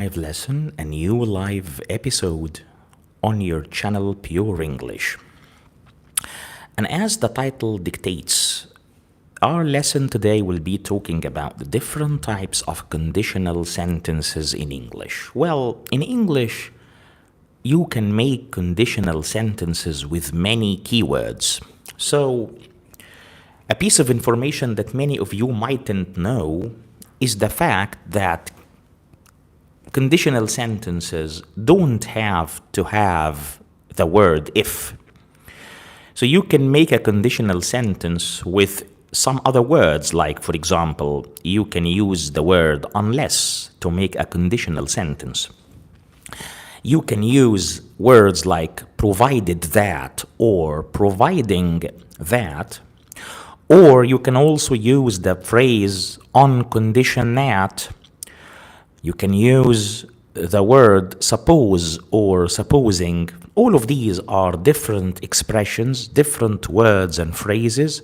Live lesson, a new live episode on your channel Pure English. And as the title dictates, our lesson today will be talking about the different types of conditional sentences in English. Well, in English, you can make conditional sentences with many keywords. So, a piece of information that many of you mightn't know is the fact that conditional sentences don't have to have the word if. So you can make a conditional sentence with some other words, like, for example, you can use the word unless to make a conditional sentence. You can use words like provided that or providing that, or you can also use the phrase on condition that. You can use the word suppose or supposing. All of these are different expressions, different words and phrases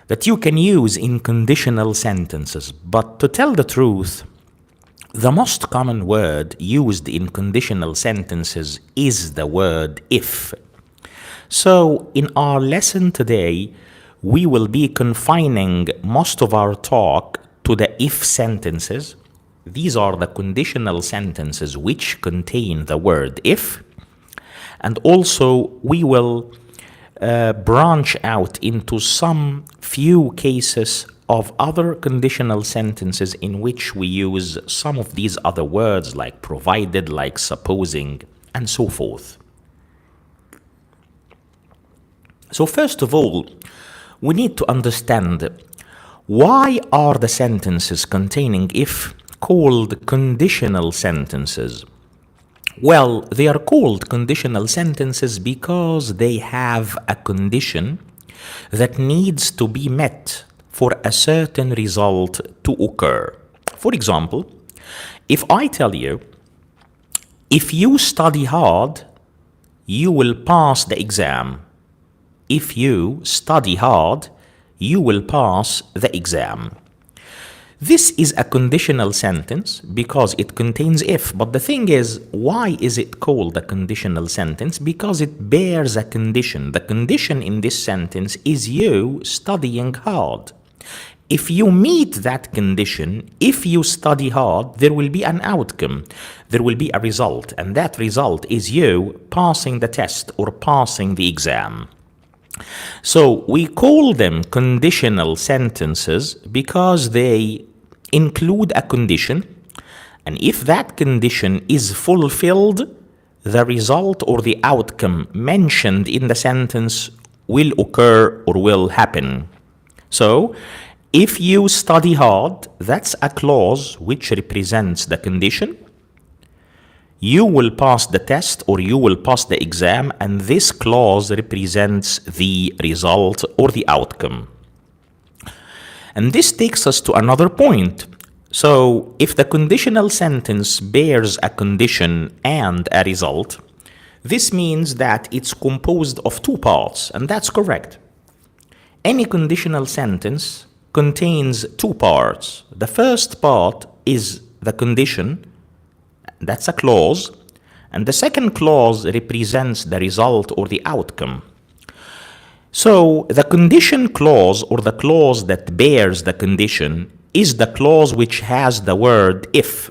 that you can use in conditional sentences. But to tell the truth, the most common word used in conditional sentences is the word if. So in our lesson today, we will be confining most of our talk to the if sentences. These are the conditional sentences which contain the word if. And also we will branch out into some few cases of other conditional sentences in which we use some of these other words like provided, like supposing, and so forth. So first of all, we need to understand why are the sentences containing if called conditional sentences? Well, they are called conditional sentences because they have a condition that needs to be met for a certain result to occur. For example, if I tell you, if you study hard, you will pass the exam. If you study hard, you will pass the exam. This is a conditional sentence because it contains if, but the thing is, why is it called a conditional sentence? Because it bears a condition. The condition in this sentence is you studying hard. If you meet that condition, if you study hard, there will be an outcome. There will be a result, and that result is you passing the test or passing the exam. So we call them conditional sentences because they include a condition, and if that condition is fulfilled, the result or the outcome mentioned in the sentence will occur or will happen. So, if you study hard, that's a clause which represents the condition. You will pass the test or you will pass the exam, and this clause represents the result or the outcome. And this takes us to another point. So, if the conditional sentence bears a condition and a result, this means that it's composed of two parts, and that's correct. Any conditional sentence contains two parts. The first part is the condition. That's a clause, and the second clause represents the result or the outcome. So the condition clause or the clause that bears the condition is the clause which has the word if.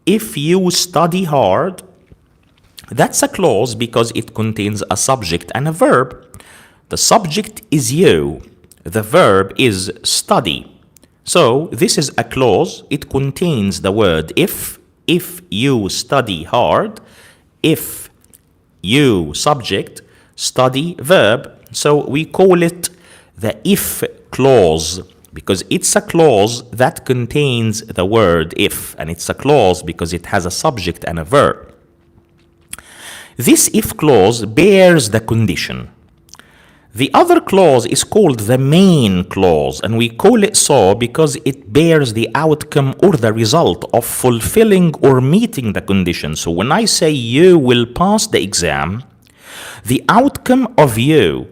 If you study hard, that's a clause because it contains a subject and a verb. The subject is you, the verb is study. So this is a clause, it contains the word if you study hard, if you subject, study verb. So we call it the if clause because it's a clause that contains the word if, and it's a clause because it has a subject and a verb. This if clause bears the condition. The other clause is called the main clause, and we call it so because it bears the outcome or the result of fulfilling or meeting the condition. So when I say you will pass the exam, the outcome of you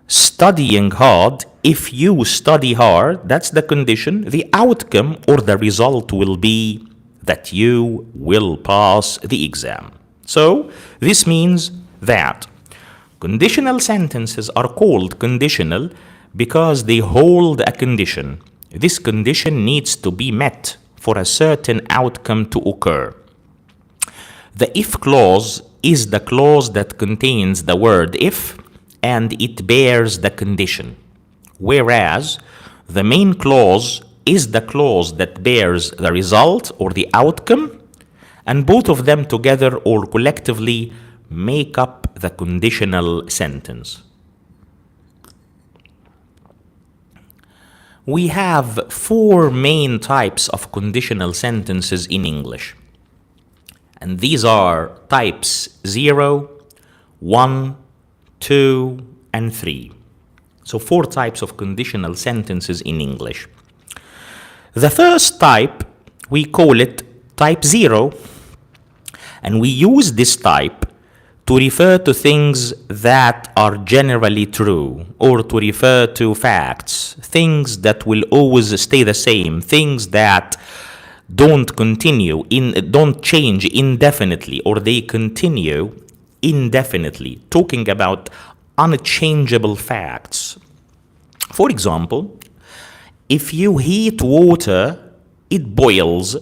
studying hard, if you study hard, that's the condition. The outcome or the result will be that you will pass the exam. So this means that conditional sentences are called conditional because they hold a condition. This condition needs to be met for a certain outcome to occur. The if clause is the clause that contains the word if and it bears the condition, whereas the main clause is the clause that bears the result or the outcome, and both of them together or collectively make up the conditional sentence. We have four main types of conditional sentences in English. And these are types 0, 1, 2, and 3. So four types of conditional sentences in English. The first type, we call it type 0, and we use this type to refer to things that are generally true, or to refer to facts, things that will always stay the same, things that don't change indefinitely, or they continue indefinitely, talking about unchangeable facts. For example, if you heat water, it boils.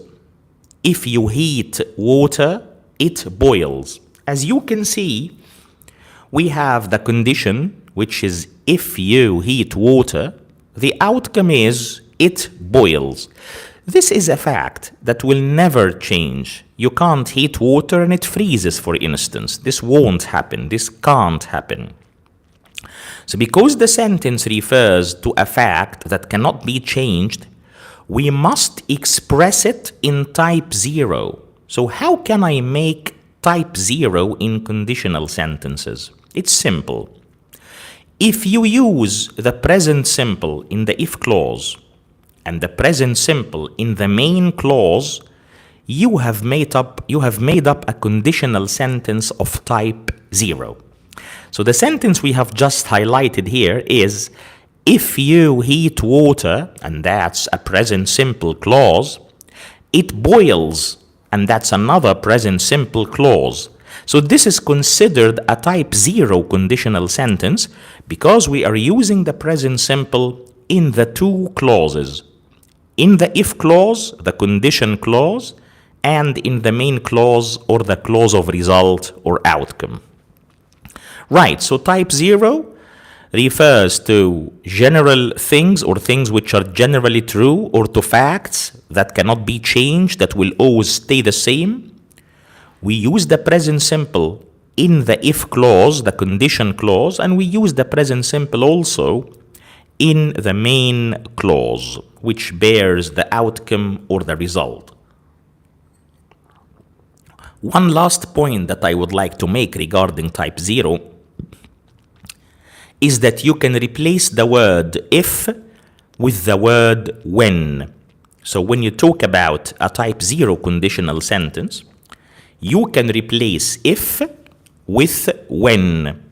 If you heat water, it boils. As you can see, we have the condition, which is if you heat water, the outcome is it boils. This is a fact that will never change. You can't heat water and it freezes, for instance. This won't happen. This can't happen. So because the sentence refers to a fact that cannot be changed, we must express it in type 0. So how can I make type 0 in conditional sentences? It's simple. If you use the present simple in the if clause and the present simple in the main clause, you have made up a conditional sentence of type 0. So the sentence we have just highlighted here is if you heat water, and that's a present simple clause, it boils, and that's another present simple clause. So this is considered a type 0 conditional sentence because we are using the present simple in the two clauses. In the if clause, the condition clause, and in the main clause or the clause of result or outcome. Right, so type 0 refers to general things or things which are generally true, or to facts that cannot be changed, that will always stay the same. We use the present simple in the if clause, the condition clause, and we use the present simple also in the main clause, which bears the outcome or the result. One last point that I would like to make regarding type 0 is that you can replace the word if with the word when. So when you talk about a type 0 conditional sentence, you can replace if with when.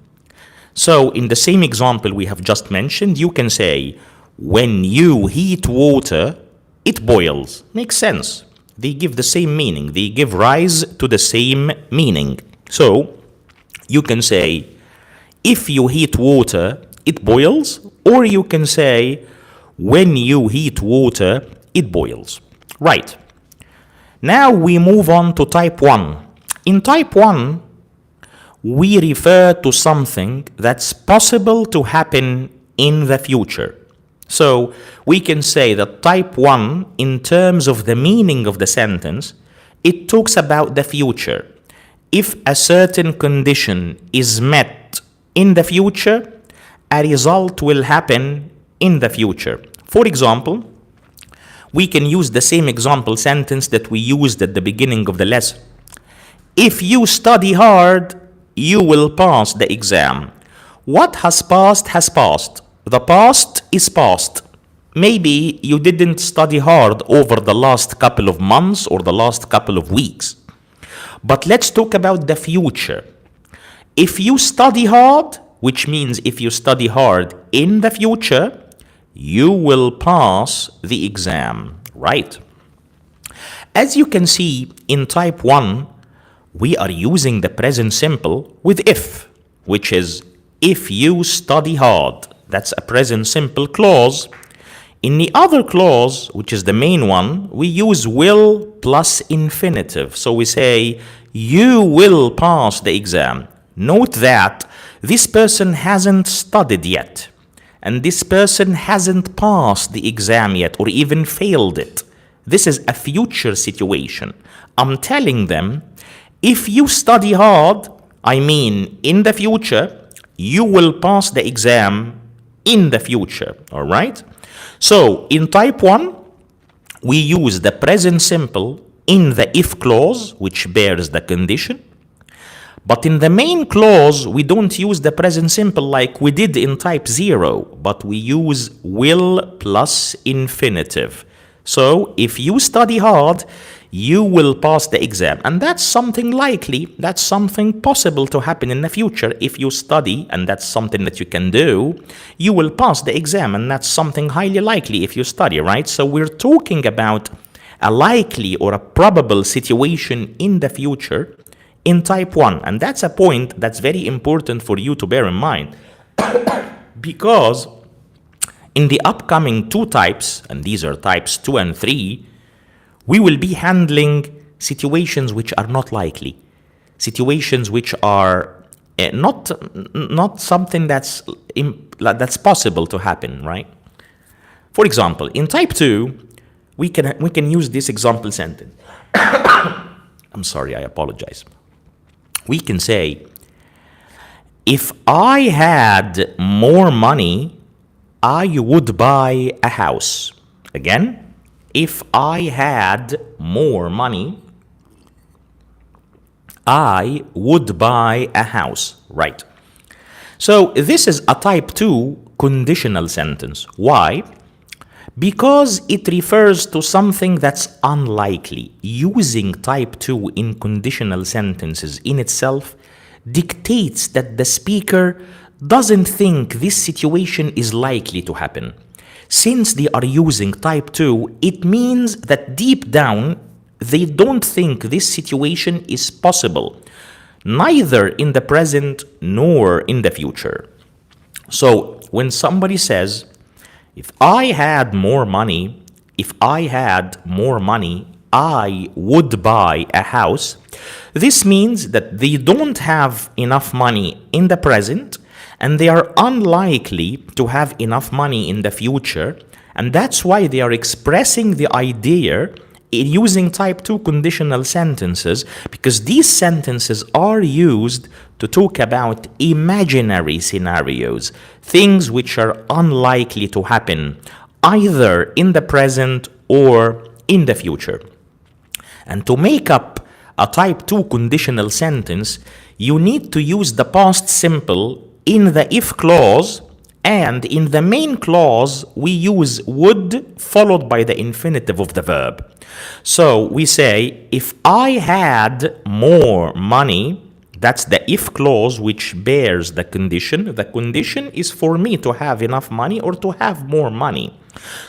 So in the same example we have just mentioned, you can say, when you heat water, it boils. Makes sense. They give the same meaning. They give rise to the same meaning. So you can say, if you heat water, it boils. Or you can say, when you heat water, it boils. Right. Now we move on to type 1. In type 1, we refer to something that's possible to happen in the future. So we can say that type 1, in terms of the meaning of the sentence, it talks about the future. If a certain condition is met in the future, a result will happen in the future. For example, we can use the same example sentence that we used at the beginning of the lesson. If you study hard, you will pass the exam. What has passed has passed. The past is past. Maybe you didn't study hard over the last couple of months or the last couple of weeks. But let's talk about the future. If you study hard, which means if you study hard in the future, you will pass the exam, right? As you can see in type 1, we are using the present simple with if, which is if you study hard. That's a present simple clause. In the other clause, which is the main one, we use will plus infinitive. So we say, you will pass the exam. Note that this person hasn't studied yet, and this person hasn't passed the exam yet or even failed it. This is a future situation. I'm telling them, if you study hard, I mean in the future, you will pass the exam in the future, all right? So in type 1, we use the present simple in the if clause, which bears the condition. But in the main clause, we don't use the present simple like we did in type 0, but we use will plus infinitive. So if you study hard, you will pass the exam. And that's something likely, that's something possible to happen in the future. If you study, and that's something that you can do, you will pass the exam, and that's something highly likely if you study, right? So we're talking about a likely or a probable situation in the future in type 1. And that's a point that's very important for you to bear in mind. Because in the upcoming 2 types, and these are types 2 and 3, we will be handling situations which are not likely, situations which are not something that's possible to happen, right? For example, in type 2, we can use this example sentence. I'm sorry, I apologize. We can say, if I had more money, I would buy a house. Again, if I had more money, I would buy a house, right? So this is a type 2 conditional sentence. Why? Because it refers to something that's unlikely. Using type 2 in conditional sentences in itself dictates that the speaker doesn't think this situation is likely to happen. Since they are using type 2, it means that deep down, they don't think this situation is possible, neither in the present nor in the future. So when somebody says, if I had more money, I would buy a house, this means that they don't have enough money in the present, and they are unlikely to have enough money in the future, and that's why they are expressing the idea using type 2 conditional sentences, because these sentences are used to talk about imaginary scenarios, things which are unlikely to happen, either in the present or in the future. And to make up a type 2 conditional sentence, you need to use the past simple in the if clause, and in the main clause, we use would followed by the infinitive of the verb. So we say, if I had more money, that's the if clause which bears the condition. The condition is for me to have enough money or to have more money.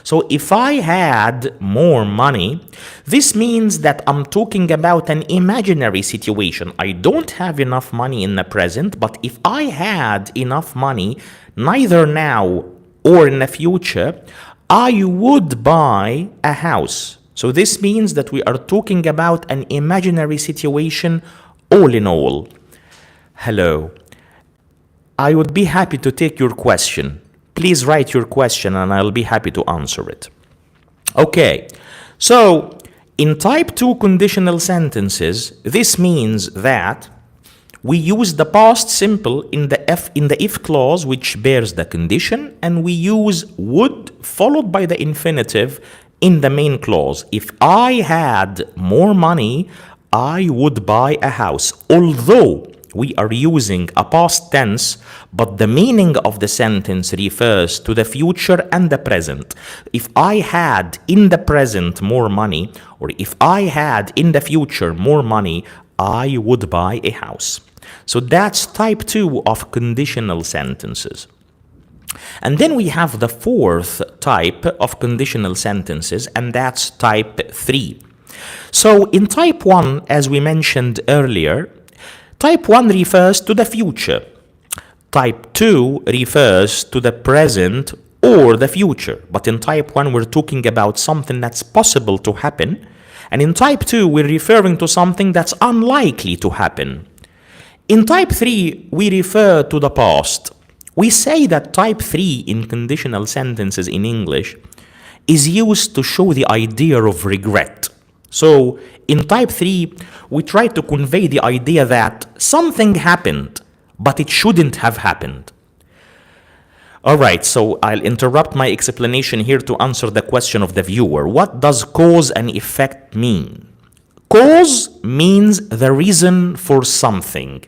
So if I had more money, this means that I'm talking about an imaginary situation. I don't have enough money in the present, but if I had enough money, neither now or in the future, I would buy a house. So this means that we are talking about an imaginary situation all in all. Hello. I would be happy to take your question. Please write your question and I'll be happy to answer it. Okay, so in type 2 conditional sentences, this means that we use the past simple in the if clause, which bears the condition, and we use would followed by the infinitive in the main clause. If I had more money, I would buy a house. Although we are using a past tense, but the meaning of the sentence refers to the future and the present. If I had in the present more money, or if I had in the future more money, I would buy a house. So that's type 2 of conditional sentences. And then we have the fourth type of conditional sentences, and that's type 3. So in type 1, as we mentioned earlier, type 1 refers to the future. Type 2 refers to the present or the future. But in type 1, we're talking about something that's possible to happen. And in type 2, we're referring to something that's unlikely to happen. In type 3, we refer to the past. We say that type 3 in conditional sentences in English is used to show the idea of regret. So in type 3, we try to convey the idea that something happened, but it shouldn't have happened. All right, so I'll interrupt my explanation here to answer the question of the viewer. What does cause and effect mean? Cause means the reason for something.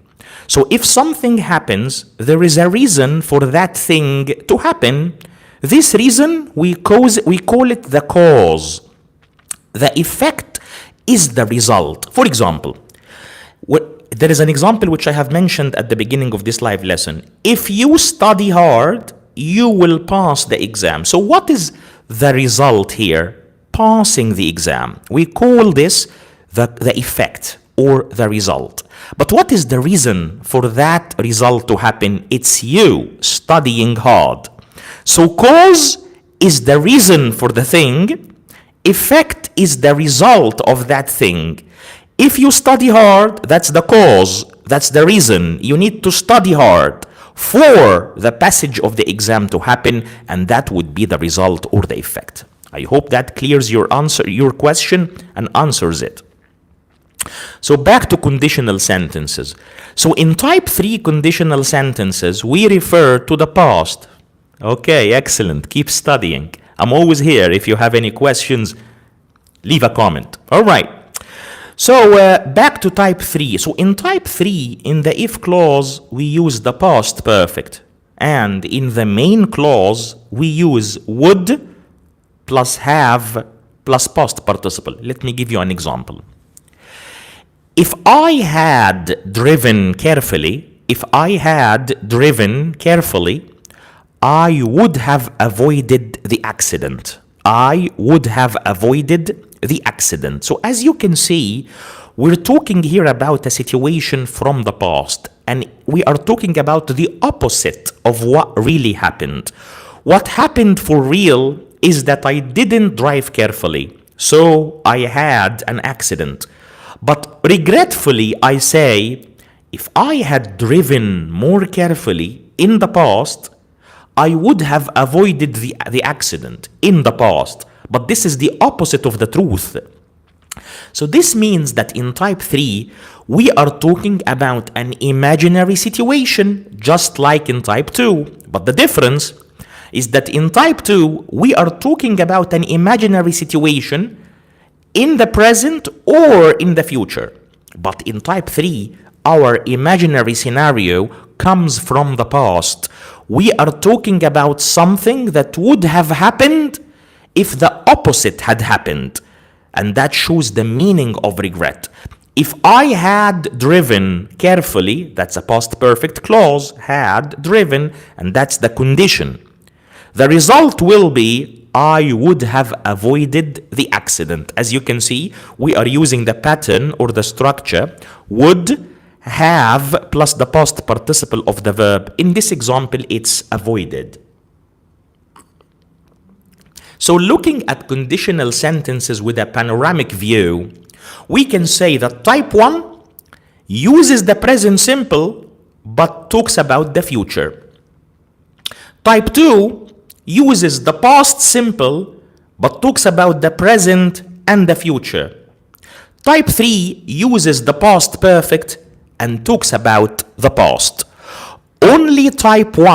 So if something happens, there is a reason for that thing to happen. This reason, we call it the cause. The effect is the result. For example, there is an example which I have mentioned at the beginning of this live lesson. If you study hard, you will pass the exam. So what is the result here? Passing the exam. We call this the effect or the result. But what is the reason for that result to happen? It's you studying hard. So cause is the reason for the thing. Effect is the result of that thing. If you study hard, that's the cause, that's the reason. You need to study hard for the passage of the exam to happen, and that would be the result or the effect. I hope that clears your question and answers it. So back to conditional sentences. So in type 3 conditional sentences, we refer to the past. Okay, excellent. Keep studying. I'm always here. If you have any questions, leave a comment. All right. So back to type 3. So in type 3, in the if clause, we use the past perfect. And in the main clause, we use would plus have plus past participle. Let me give you an example. If I had driven carefully, I would have avoided the accident. I would have avoided the accident. So as you can see, we're talking here about a situation from the past, and we are talking about the opposite of what really happened. What happened for real is that I didn't drive carefully, so I had an accident. But regretfully, I say, if I had driven more carefully in the past, I would have avoided the accident in the past. But this is the opposite of the truth. So this means that in type 3, we are talking about an imaginary situation, just like in type 2. But the difference is that in type 2, we are talking about an imaginary situation in the present or in the future. But in type 3, our imaginary scenario comes from the past. We are talking about something that would have happened if the opposite had happened. And that shows the meaning of regret. If I had driven carefully, that's a past perfect clause, had driven, and that's the condition. The result will be I would have avoided the accident. As you can see, we are using the pattern or the structure would have plus the past participle of the verb. In this example, it's avoided. So looking at conditional sentences with a panoramic view, we can say that type 1 uses the present simple but talks about the future. Type 2 uses the past simple but talks about the present and the future. Type 3 uses the past perfect and talks about the past. Only type 1